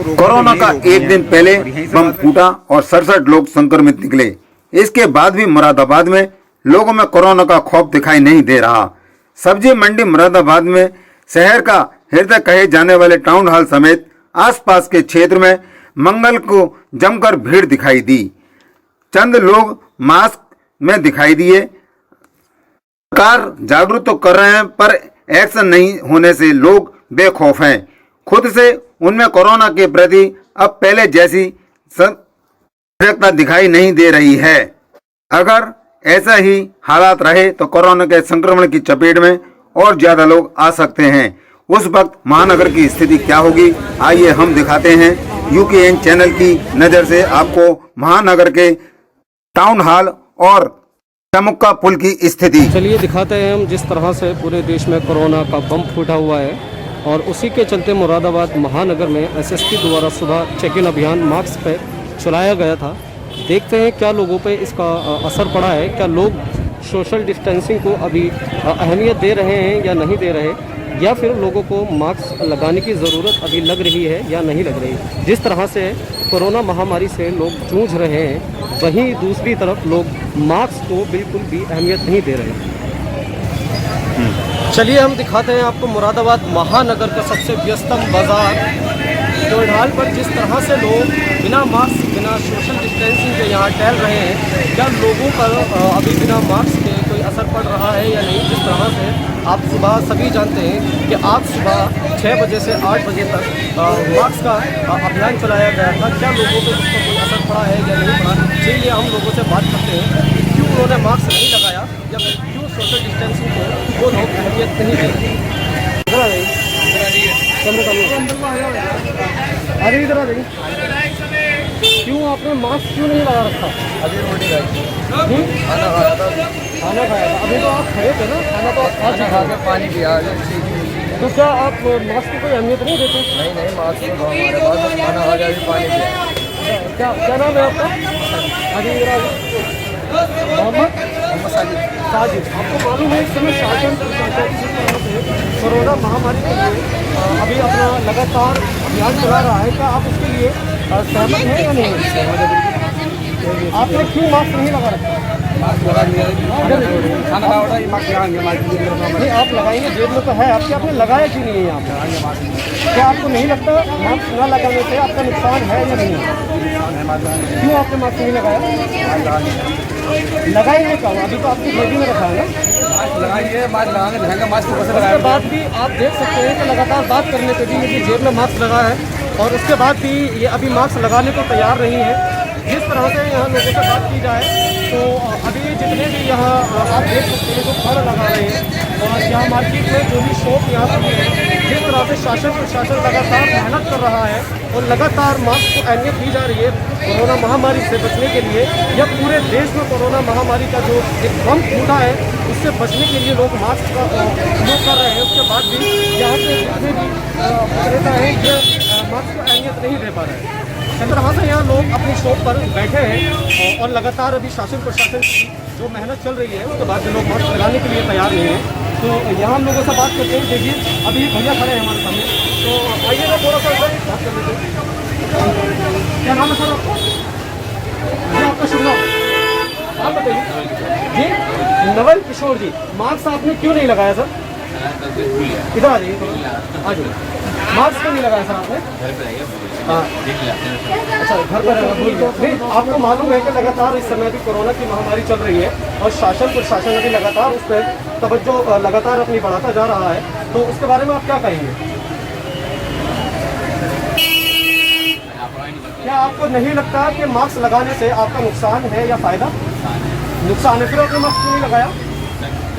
Corona का एक दिन पहले बम फूटा और 67 लोग संक्रमित निकले। इसके बाद भी मुरादाबाद में लोगों में कोरोना का खौफ दिखाई नहीं दे रहा। सब्जी मंडी मुरादाबाद में शहर का हृदय कहे जाने वाले टाउन हॉल समेत आसपास के क्षेत्र में मंगल को जमकर भीड़ दिखाई दी। चंद लोग मास्क में दिखाई दिए। सरकार जागरूक तो कर रहे हैं पर एक्शन नहीं होने से लोग बेखौफ हैं। खुद से उनमें कोरोना के प्रति अब पहले जैसी सजगता दिखाई नहीं दे रही है। अगर ऐसा ही हालात रहे तो कोरोना के संक्रमण की चपेट में और ज्यादा लोग आ सकते हैं। उस वक्त महानगर की स्थिति क्या होगी, आइए हम दिखाते हैं यूकेएन चैनल की नजर से आपको महानगर के टाउन हॉल और चमुक्का पुल की स्थिति। चलिए दिखाते हैं हम जिस तरह से पूरे देश में कोरोना का बम फूटा हुआ है और उसी के चलते मुरादाबाद महानगर में एसएसपी द्वारा सुबह चेक इन अभियान मास्क पे चलाया गया था। देखते हैं क्या लोगों पे इसका असर पड़ा है, क्या लोग सोशल डिस्टेंसिंग को अभी अहमियत दे रहे हैं या नहीं दे रहे, या फिर लोगों को मास्क लगाने की ज़रूरत अभी लग रही है या नहीं लग रही। जिस तरह से कोरोना महामारी से लोग जूझ रहे हैं, वहीं दूसरी तरफ लोग मास्क को बिल्कुल भी अहमियत नहीं दे रहे। चलिए हम दिखाते हैं आपको मुरादाबाद महानगर का सबसे व्यस्तम बाज़ार टोल पर जिस तरह से लोग बिना मास्क बिना सोशल डिस्टेंसिंग के यहाँ टहल रहे हैं। क्या लोगों पर अभी बिना मास्क के कोई असर पड़ रहा है या नहीं। जिस तरह से आप सुबह सभी जानते हैं कि आज सुबह 6 बजे से 8 बजे तक मास्क का अभियान चलाया गया था। क्या लोगों पर उसका कोई असर पड़ा है या नहीं पड़ा, चलिए हम लोगों से बात करते हैं कि क्यों उन्होंने मास्क नहीं लगाया या फिर क्यों सोशल डिस्टेंसिंग को वो लोग अहमियत नहीं देते। अरे इधर आ जाइए, क्यों आपने मास्क क्यों नहीं लगा रखा। अभी रोटी खाई, खाना खाया था। खाना खाया था, अभी तो आप खड़े थे ना, खाना तो आज खा के पानी पिया। तो क्या आप मास्क की कोई अहमियत नहीं देते। नहीं मास्क तो हमारे पास, खाना खा के अभी पानी पिया। क्या क्या नाम है आपका। अभी इधर आ जाइए। मोहम्मद साजिद। आपको मालूम है इस समय शासन कोरोना महामारी के लिए अभी अपना लगातार अभियान चला रहा है। क्या आप उसके लिए सहमत हैं या नहीं। आपने क्यों मास्क नहीं लगा रखा। खाना खा उठा मास्क लगाएंगे। नहीं आप लगाएंगे, जेब में तो है आपके, आपने लगाया क्यों नहीं है यहाँ पे। क्या आपको नहीं लगता मास्क न लगाने से आपका नुकसान है या नहीं। क्यों आपने मास्क नहीं लगाया। लगाएंगे कब, अभी तो आपकी जेबी में रखा है ना। लगाएंगे, मास्क लगाएंगे, लहंगा मास्क को उसके बाद भी आप देख सकते हैं कि लगातार बात करने पे भी मेरी जेब में मास्क लगा है और उसके बाद भी ये अभी मास्क लगाने को तैयार नहीं है। जिस तरह से यहाँ लोगों से बात की जाए तो अभी जितने भी यहाँ आप देख सकते हैं जो फल लगा रहे हैं और यहाँ मार्केट में जो भी शॉप यहाँ पर है, जिस तरह से शासन प्रशासन लगातार मेहनत कर रहा है और लगातार मास्क को अहमियत दी जा रही है कोरोना महामारी से बचने के लिए। या पूरे देश में कोरोना महामारी का जो एक बम फूटा है उससे बचने के लिए लोग मास्क का उपयोग कर रहे हैं। उसके बाद भी यहाँ पे जितने भी विक्रेता हैं ये मास्क को अहमियत नहीं दे पा रहे हैं। इस तरह से यहाँ लोग अपनी शॉप पर बैठे हैं और लगातार अभी शासन प्रशासन की जो मेहनत चल रही है उसके बाद भी लोग मास्क लगाने के लिए तैयार नहीं है। तो यहाँ हम लोगों से बात करते हैं। देखिए अभी भैया खड़े हैं हमारे सामने, तो आइएगा थोड़ा सा बात कर लेते हैं। क्या नाम है सर आपका। जी आपका शुभ नाम आप बताइए। जी नवल किशोर जी। मास्क आपने क्यों नहीं लगाया सर। इधर आ जाइए, आ जाइए। मास्क क्यों नहीं लगाया सर आपने। हाँ अच्छा घर पर नहीं। आपको मालूम है कि लगातार इस समय भी कोरोना की महामारी चल रही है और शासन प्रशासन भी लगातार उस पर तवज्जो लगातार अपनी बढ़ाता जा रहा है, तो उसके बारे में आप क्या कहेंगे। क्या आपको नहीं लगता कि मास्क लगाने से आपका नुकसान है या फायदा। नुकसान है, फिर आपने मास्क क्यों नहीं लगाया।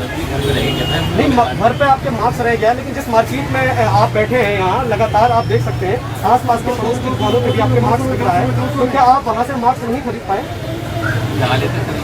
नहीं घर पे आपके मास्क रह गया, लेकिन जिस मार्केट में आप बैठे हैं यहाँ लगातार आप देख सकते हैं आसपास के पड़ोस की दुकानों पे भी आपके मास्क दिख रहा है, तो क्या आप वहाँ से मास्क नहीं खरीद पाए। लगा लेते।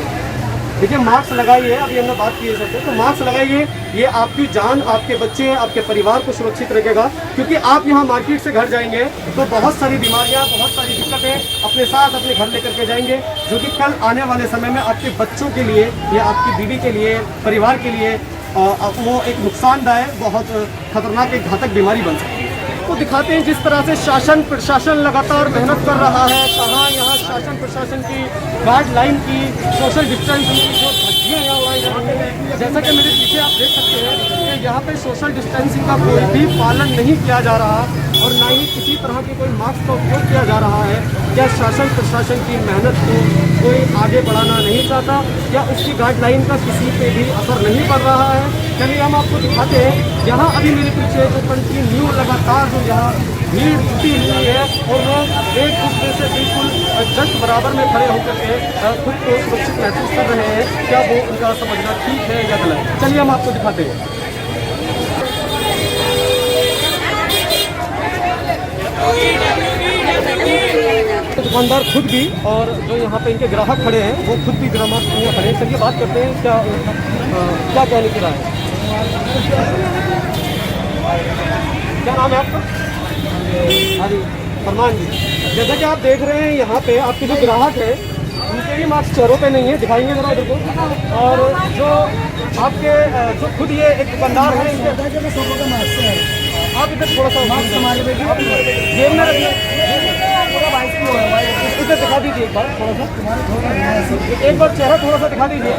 देखिए मास्क लगाइए, अभी हमने बात की है सबसे, तो मास्क लगाइए। ये आपकी जान, आपके बच्चे, आपके परिवार को सुरक्षित रखेगा। क्योंकि आप यहाँ मार्केट से घर जाएंगे तो बहुत सारी बीमारियाँ, बहुत सारी दिक्कतें अपने साथ अपने घर लेकर के जाएंगे, जो कि कल आने वाले समय में आपके बच्चों के लिए या आपकी बीवी के लिए, परिवार के लिए वो एक नुकसानदायक, बहुत खतरनाक, एक घातक बीमारी बन सकती है। आपको दिखाते हैं जिस तरह से शासन प्रशासन लगातार मेहनत कर रहा है। कहाँ यहाँ शासन प्रशासन की गाइडलाइन की, सोशल डिस्टेंसिंग की जो धज्जियाँ यहाँ उड़ाई जा रही हैं। जैसा कि मेरे पीछे आप देख सकते हैं कि यहाँ पे सोशल डिस्टेंसिंग का कोई भी पालन नहीं किया जा रहा और ना ही किसी तरह की कोई मास्क का उपयोग किया जा रहा है। क्या शासन प्रशासन की मेहनत को कोई आगे बढ़ाना नहीं चाहता? क्या उसकी गाइडलाइन का किसी पे भी असर नहीं पड़ रहा है? चलिए हम आपको दिखाते हैं। यहाँ अभी मेरे पीछे जो कंटिन्यू लगातार जो यहाँ भीड़ जुटी हुई है और लोग एक दूसरे से बिल्कुल जस्ट बराबर में खड़े होकर के खुद को सुरक्षित महसूस कर रहे हैं। क्या वो उनका समझना ठीक है या गलत? चलिए हम आपको दिखाते हैं। दुकानदार खुद भी और जो यहाँ पे इनके ग्राहक खड़े हैं वो खुद भी बिना मास्क पहने खड़े हैं। चलिए बात करते हैं क्या क्या कहने की राय है। क्या नाम है आपका? हाँ जी, फरमान जी। जैसा कि आप देख रहे हैं यहाँ पे आपके जो ग्राहक है उनके भी मास्क चेहरों पे नहीं है, दिखाएंगे जरा उधर को। और जो आपके जो खुद ये एक दुकानदार है इनके आप इधर थोड़ा सा जेब में रखिए, इसे दिखा दीजिए एक बार थोड़ा सा, एक बार चेहरा थोड़ा सा दिखा दीजिए।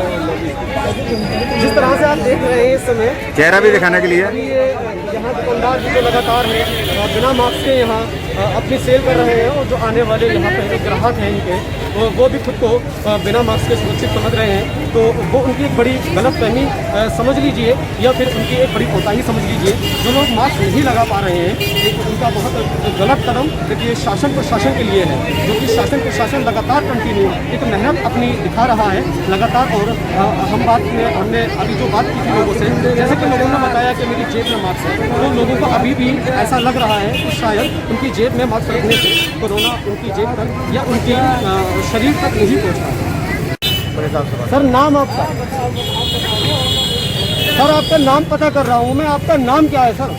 जिस तरह से आप देख रहे हैं इस समय चेहरा भी दिखाने के लिए ये यहाँ दुकानदार जो लगातार है बिना मास्क के यहाँ अपनी सेल कर रहे हैं और जो आने वाले यहाँ पे जो ग्राहक हैं इनके वो भी खुद को बिना मास्क के सुरक्षित समझ रहे हैं। तो वो उनकी एक बड़ी गलतफहमी समझ लीजिए या फिर उनकी एक बड़ी कोताही समझ लीजिए। जो लोग मास्क नहीं लगा पा रहे हैं एक उनका बहुत गलत कदम देखिए शासन प्रशासन के लिए है, जो कि शासन प्रशासन लगातार कंटिन्यू एक मेहनत अपनी दिखा रहा है लगातार। और हमने अभी जो बात की थी लोगों से, जैसे कि लोगों ने बताया कि मेरी जेब में मास्क है, तो लोगों को अभी भी ऐसा लग रहा है कि शायद उनकी जेब में मास्क रखने से कोरोना उनकी जेब तक या उनकी शरीर तक नहीं पहुँचा। सर नाम आपका? सर आपका नाम पता कर रहा हूँ मैं, आपका नाम क्या है सर?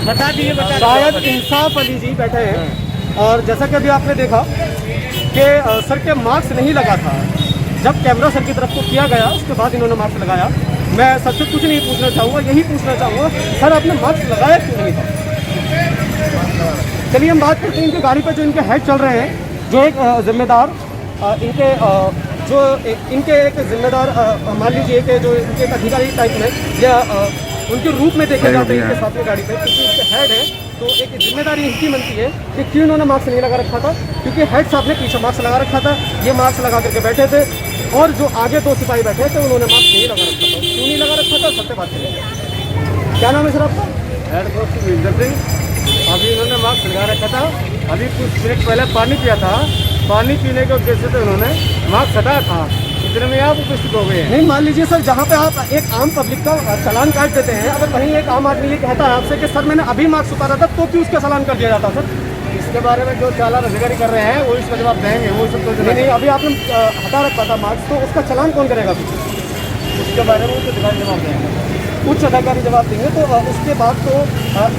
बता दिए। शायद इंसाफ अली जी बैठे हैं। और जैसा कि अभी आपने देखा कि सर के मास्क नहीं लगा था, जब कैमरा सर की तरफ को किया गया उसके बाद इन्होंने मास्क लगाया। मैं सर से कुछ नहीं पूछना चाहूँगा, यही पूछना चाहूँगा सर आपने मास्क लगाया क्यों नहीं था? चलिए हम बात करते हैं इनकी गाड़ी पर जो इनके हेड चल रहे हैं, जो एक जिम्मेदार इनके एक जिम्मेदार मान लीजिए कि जो इनके एक अधिकारी टाइप में या उनके रूप में देखे जाते हैं इनके साथ में गाड़ी पे, क्योंकि इनके हेड है तो एक जिम्मेदारी इनकी बनती है कि क्यों इन्होंने मास्क नहीं लगा रखा था। क्योंकि हेड साहब ने पीछे मास्क लगा रखा था, ये मास्क लगा करके बैठे थे और जो आगे दो सिपाही बैठे थे उन्होंने मास्क नहीं लगा रखा था। क्यों नहीं लगा रखा था सबसे बात करें। क्या नाम है सर आपका? Head constable Vinder Singh. अभी इन्होंने मास्क लगा रखा था, अभी कुछ मिनट पहले पानी पिया था, पानी पीने के उद्देश्य से उन्होंने मास्क हटाया था, इतने में आप उपस्थित हो गए हैं। नहीं मान लीजिए सर, जहाँ पे आप एक आम पब्लिक का चालान काट देते हैं, अगर वहीं एक आम आदमी ये कहता है आपसे कि सर मैंने अभी मास्क उतारा था, तो क्यों उसका चालान कर दिया जाता सर? इसके बारे में जो चालान अधिकारी कर रहे हैं वो इसका जवाब देंगे। वो सब तो नहीं, अभी आपने हटा रखा था मास्क, तो उसका चालान कौन करेगा? उसके बारे में उच्च अधिकारी जवाब देंगे। उच्च अधिकारी जवाब देंगे। तो उसके बाद तो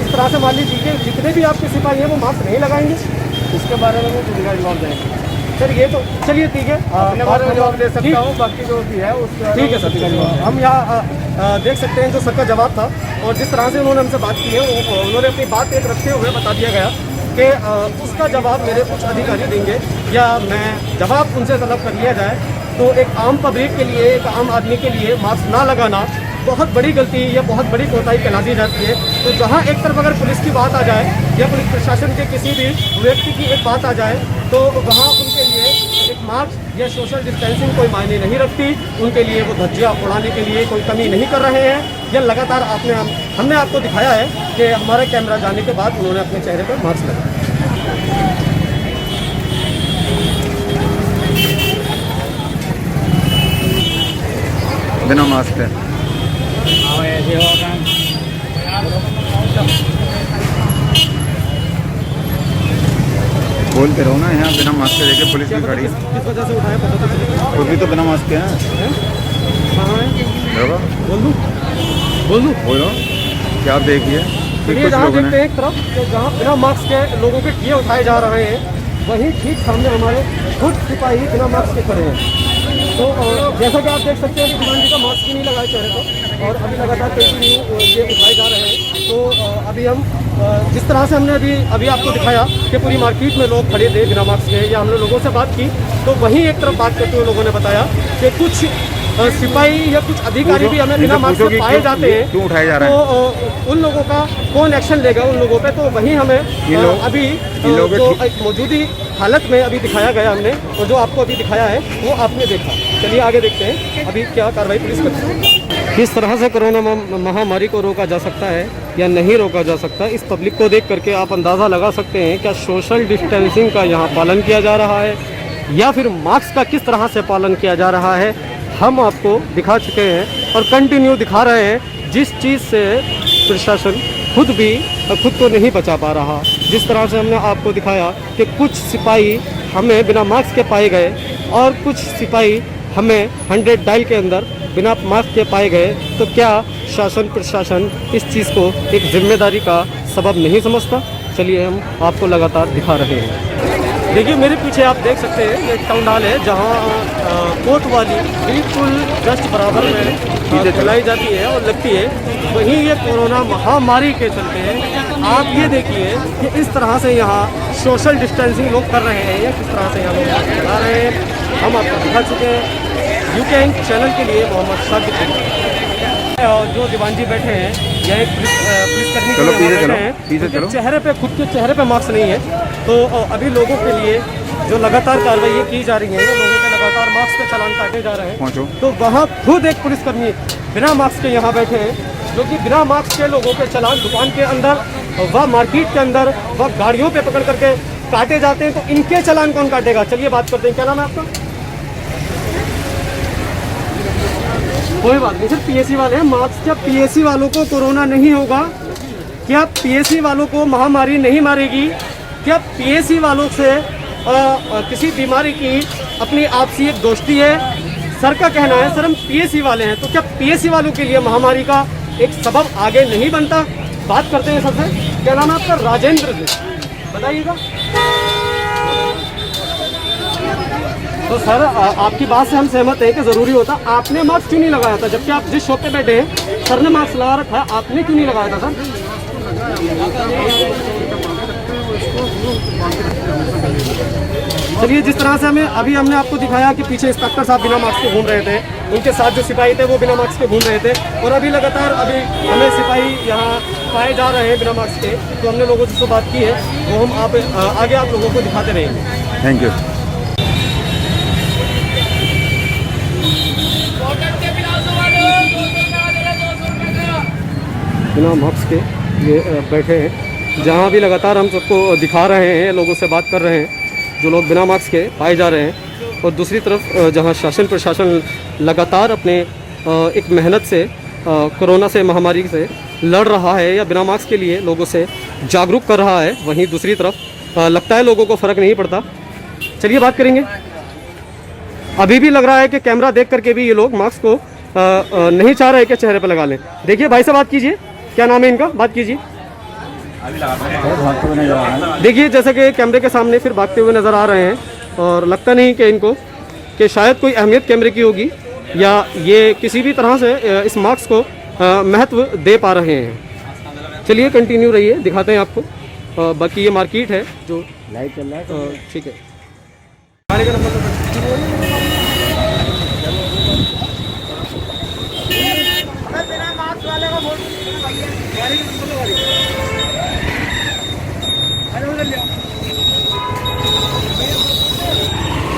इस तरह से मान लीजिए कि जितने भी आपके सिपाही हैं वो मास्क नहीं लगाएंगे, इसके बारे में उच्च अधिकारी जवाब देंगे। सर ये तो चलिए ठीक है, अपने बारे में जवाब दे सकता हूँ, बाकी जो भी है उसके ठीक है सर। हम यहाँ देख सकते हैं जो सर का जवाब था और जिस तरह से उन्होंने हमसे बात की है, उन्होंने अपनी बात एक रखते हुए बता दिया गया कि उसका जवाब मेरे उच्च अधिकारी देंगे या मैं जवाब उनसे तलब कर लिया जाए। तो एक आम पब्लिक के लिए, एक आम आदमी के लिए मास्क ना लगाना बहुत बड़ी गलती या बहुत बड़ी कोताही कहला दी जाती है। तो जहाँ एक तरफ अगर पुलिस की बात आ जाए या पुलिस प्रशासन के किसी भी व्यक्ति की एक बात आ जाए, तो वहाँ उनके लिए एक मास्क या सोशल डिस्टेंसिंग कोई मायने नहीं रखती। उनके लिए वो धज्जियाँ उड़ाने के लिए कोई कमी नहीं कर रहे हैं। यह लगातार हमने आपको दिखाया है कि हमारे कैमरा जाने के बाद उन्होंने अपने चेहरे पर मास्क लगाया। बिना मास्क है बोलते रहो ना, यहाँ बिना मास्क के देखिए पुलिस भी खड़ी है। किस वजह से उठाया पता तो चलेगा। खुद भी तो बिना मास्क के हैं। कहाँ है? बोल दूँ बोलो क्या आप देखिए चलिए जहाँ देखते हैं एक तरफ कि जहाँ बिना मास्क के लोगों के किए उठाए जा रहे हैं, वहीं ठीक सामने हमारे खुद सिपाही बिना मास्क के खड़े हैं। तो जैसा कि आप देख सकते हैं कि दीवान जी का मास्क भी नहीं लगाया चेहरे को, और अभी लगातार कंटिन्यू ये दिखाए जा रहे हैं। तो अभी हम जिस तरह से हमने अभी आपको दिखाया कि पूरी मार्केट में लोग खड़े थे बिना मास्क के, या हमने लोगों से बात की तो वहीं एक तरफ बात करते हुए लोगों ने बताया कि कुछ सिपाही या कुछ अधिकारी भी हमें बिना मास्क के पाए जाते हैं, क्यों उठाए जा रहे हैं? तो उन लोगों का कौन एक्शन लेगा उन लोगों पे, तो वहीं हमें अभी जो एक मौजूदी हालत में अभी दिखाया गया हमने, और जो आपको अभी दिखाया है वो आपने देखा। चलिए आगे देखते हैं अभी क्या कार्रवाई पुलिस करती है। किस तरह से कोरोना महामारी को रोका जा सकता है या नहीं रोका जा सकता, इस पब्लिक को देख करके आप अंदाज़ा लगा सकते हैं क्या सोशल डिस्टेंसिंग का यहाँ पालन किया जा रहा है या फिर मास्क का किस तरह से पालन किया जा रहा है। हम आपको दिखा चुके हैं और कंटिन्यू दिखा रहे हैं, जिस चीज़ से प्रशासन खुद को नहीं बचा पा रहा। जिस तरह से हमने आपको दिखाया कि कुछ सिपाही हमें बिना मास्क के पाए गए और कुछ सिपाही हमें 100 डायल के अंदर बिना मास्क के पाए गए, तो क्या शासन प्रशासन इस चीज़ को एक जिम्मेदारी का सबब नहीं समझता? चलिए हम आपको लगातार दिखा रहे हैं। देखिए मेरे पीछे आप देख सकते हैं ये टाउनडाल है, जहाँ कोर्ट वाली बिल्कुल जस्ट बराबर में चलाई जाती है और लगती है। वहीं ये कोरोना महामारी के चलते हैं आप ये देखिए कि इस तरह से यहाँ सोशल डिस्टेंसिंग लोग कर रहे हैं या किस तरह से यहाँ लोग मास्क लगा रहे हैं, हम आपको दिखा चुके हैं। यूके चैनल के लिए मोहम्मद सादिक और जो दीवान जी बैठे हैं, यह एक पुलिसकर्मी के लिए बैठे हैं, चेहरे पे खुद के चेहरे पे मास्क नहीं है। तो अभी लोगों के लिए जो लगातार कार्रवाई की जा रही है, लोगों के लगातार मास्क के चालान काटे जा रहे हैं। तो वहाँ खुद एक पुलिसकर्मी बिना मास्क के यहाँ बैठे हैं, जो कि बिना मास्क के लोगों के चालान दुकान के अंदर व मार्केट के अंदर व गाड़ियों पे पकड़ करके काटे जाते हैं। तो इनके चालान कौन काटेगा? चलिए बात करते हैं। क्या नाम है आपका? कोई बात नहीं सर, पीएससी वाले हैं। मास्क, क्या पीएससी वालों को कोरोना नहीं होगा? क्या पीएससी वालों को महामारी नहीं मारेगी? क्या पीएससी वालों से किसी बीमारी की अपनी आपसी एक दोस्ती है? सर का कहना है सर हम पीएससी वाले हैं, तो क्या पीएससी वालों के लिए महामारी का एक सबब आगे नहीं बनता? बात करते हैं सर से। क्या नाम है आपका? राजेंद्र जी, बताइएगा। तो सर आपकी बात से हम सहमत हैं कि ज़रूरी होता, आपने मास्क क्यों नहीं लगाया था? जबकि आप जिस शॉप पे बैठे हैं सर ने मास्क लगा रखा है, आपने क्यों नहीं लगाया था सर? चलिए जिस तरह से अभी हमने आपको दिखाया कि पीछे इंस्पेक्टर साहब बिना मास्क के घूम रहे थे, उनके साथ जो सिपाही थे वो बिना मास्क के घूम रहे थे, और अभी लगातार हमें सिपाही यहाँ पाए जा रहे हैं बिना मास्क के। तो हमने लोगों से बात की है, वो हम आगे आप लोगों को दिखाते रहेंगे। Thank you. बिना मास्क के ये बैठे हैं, जहाँ भी लगातार हम सबको दिखा रहे हैं, लोगों से बात कर रहे हैं जो लोग बिना मास्क के पाए जा रहे हैं। और दूसरी तरफ जहाँ शासन प्रशासन लगातार अपने एक मेहनत से कोरोना से महामारी से लड़ रहा है या बिना मास्क के लिए लोगों से जागरूक कर रहा है, वहीं दूसरी तरफ लगता है लोगों को फ़र्क नहीं पड़ता। चलिए बात करेंगे। अभी भी लग रहा है कि कैमरा देख करके भी ये लोग मास्क को नहीं चाह रहे कि चेहरे पर लगा लें। देखिए भाई से बात कीजिए, क्या नाम है इनका? बात कीजिए। देखिए जैसे कि कैमरे के सामने फिर भागते हुए नज़र आ रहे हैं, और लगता नहीं कि इनको कि शायद कोई अहमियत कैमरे की होगी या ये किसी भी तरह से इस मास्क को महत्व दे पा रहे हैं। चलिए कंटिन्यू रहिए, दिखाते हैं आपको। बाकी ये मार्केट है जो लाइट चल रहा है, ठीक है। गाड़ी का नंबर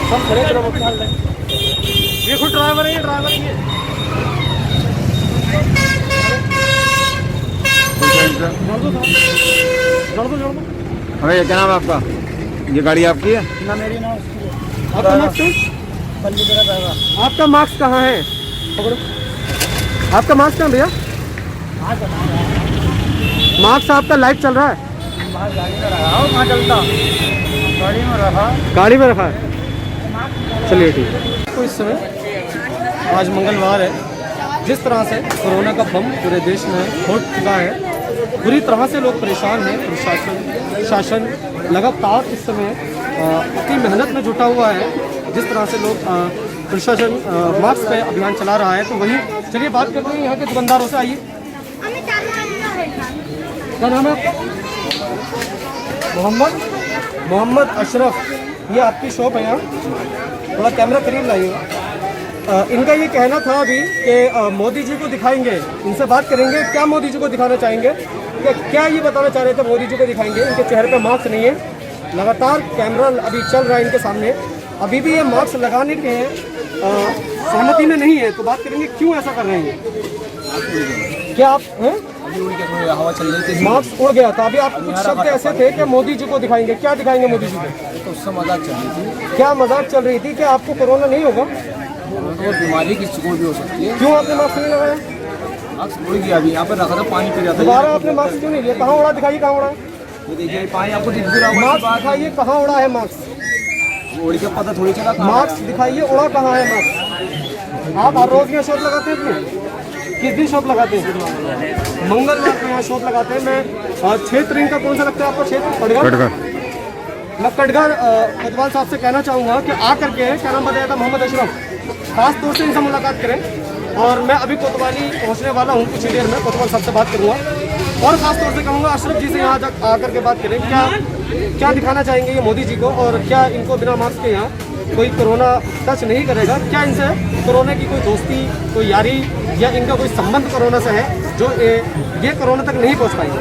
सब खड़े ये खुद ड्राइवर है, ये ड्राइवर है अरे क्या नाम है आपका? ये गाड़ी आपकी है? ना मेरी ना उसकी है। आपका मास्क? आपका मास्क कहाँ है? आपका मास्क कहाँ भैया? मास्क आपका लाइट चल रहा है? कहाँ चलता? गाड़ी में रखा। गाड़ी में रखा है, चलिए ठीक है। तो इस समय आज मंगलवार है, जिस तरह से कोरोना का बम पूरे देश में फूट चुका है, बुरी तरह से लोग परेशान हैं। प्रशासन लगातार इस समय अपनी मेहनत में जुटा हुआ है। जिस तरह से लोग प्रशासन मास्क पे अभियान चला रहा है। तो वहीं चलिए बात करते हैं यहाँ के दुकानदारों से। आइए, क्या नाम है आपका? मोहम्मद अशरफ, ये आपकी शॉप है यहाँ, थोड़ा कैमरा करीब लाइएगा। इनका ये कहना था अभी कि मोदी जी को दिखाएंगे, इनसे बात करेंगे क्या मोदी जी को दिखाना चाहेंगे, क्या ये बताना चाह रहे थे मोदी जी को दिखाएंगे। इनके चेहरे पे मास्क नहीं है, लगातार कैमरा अभी चल रहा है इनके सामने, अभी भी ये मास्क लगाने के सहमति में नहीं है। तो बात करेंगे क्यों ऐसा कर रहे हैं, क्या आप हैं? हवा चल रही थी, मास्क उड़ गया था। अभी आप कुछ शब्द ऐसे थे कि मोदी जी को दिखाएंगे, क्या दिखाएंगे मोदी जी को? तो उससे मजाक चल रही थी। क्या मजाक चल रही थी कि आपको कोरोना नहीं होगा? तो बीमारी किसी को भी हो सकती है। क्यों आपने मास्क नहीं लगाया? मास्क उड़ गया, अभी यहाँ पर रखा था, पानी पी रहा था। दोबारा आपने मास्क क्यों नहीं लिया? कहाँ उड़ा, दिखाइए कहाँ उड़ा है ये देखिए पानी आपको दिख भी रहा होगा। मास्क, दिखाइए कहाँ उड़ा है मास्क, उड़ के पता थोड़ी चला। मास्क दिखाइए, उड़ा कहाँ है मास्क? आप हर रोज यहाँ शॉप लगाते हैं अपने? किस दिन शॉप लगाते हैं? मंगलवार को यहाँ शॉप लगाते हैं। मैं क्षेत्र इनका कौन सा लगता है आपको? क्षेत्र कटघर। मैं कटघर कोतवाल साहब से कहना चाहूँगा कि आकर के, क्या नाम बताया था? मोहम्मद अशरफ, खास तौर से इनसे मुलाकात करें। और मैं अभी कोतवाली पहुँचने वाला हूँ, कुछ ही देर में कोतवाल साहब से बात करूँगा और ख़ास तौर से कहूँगा अशरफ जी से यहाँ आकर के बात करें, क्या दिखाना चाहेंगे ये मोदी जी को, और क्या इनको बिना मास्क के यहाँ कोई कोरोना टच नहीं करेगा? क्या इनसे कोरोना की कोई दोस्ती, कोई यारी या इनका कोई संबंध कोरोना से है जो ये कोरोना तक नहीं पहुँच पाएंगे?